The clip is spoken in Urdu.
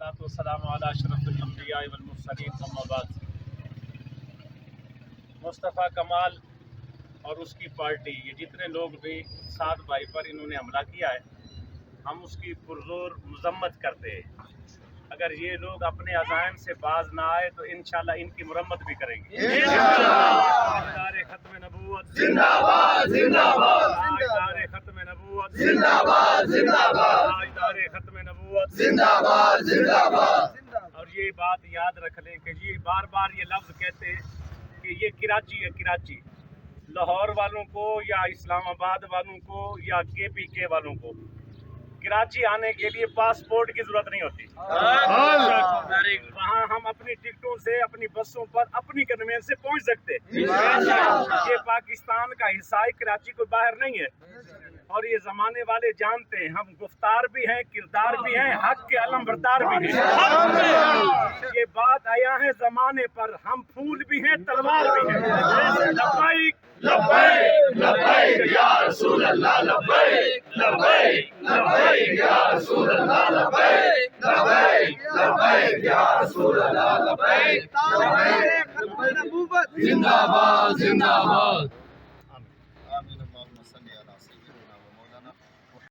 والصلاة والسلام علی اشرف الانبیاء والمرسلین اما بعد۔ مصطفیٰ کمال اور اس کی پارٹی، یہ جتنے لوگ بھی سعد بھائی پر انہوں نے حملہ کیا ہے، ہم اس کی پرزور مذمت کرتے ہیں۔ اگر یہ لوگ اپنے عزائم سے باز نہ آئے تو انشاءاللہ ان کی مرمت بھی کریں گے۔ تاجدار ختم نبوت زندہ باد زندہ باد تاجدار ختم نبوت زندہ باد زندہ باد تاجدار ختم نبوت زندہ باد زندہ باد۔ اور یہ بات یاد رکھ لیں کہ یہ بار بار یہ لفظ کہتے ہیں کہ یہ کراچی ہے، کراچی۔ لاہور والوں کو یا اسلام آباد والوں کو یا کے پی کے والوں کو کراچی آنے کے لیے پاسپورٹ کی ضرورت نہیں ہوتی۔ وہاں ہم اپنی ٹکٹوں سے، اپنی بسوں پر، اپنی کنوینس سے پہنچ سکتے۔ یہ پاکستان کا حصہ ہے، کراچی کوئی باہر نہیں ہے۔ اور یہ زمانے والے جانتے ہیں ہم گفتار بھی ہیں، کردار بھی ہیں، حق کے علم بردار بھی ہیں۔ یہ بات آیا ہے زمانے پر، ہم پھول بھی ہیں، تلوار بھی ہیں۔ لبیک لبیک لبیک یا رسول اللہ، لبیک لبیک لبیک یا رسول اللہ، لبیک لبیک لبیک یا رسول اللہ، لبیک لبیک۔ زندہ باد زندہ باد۔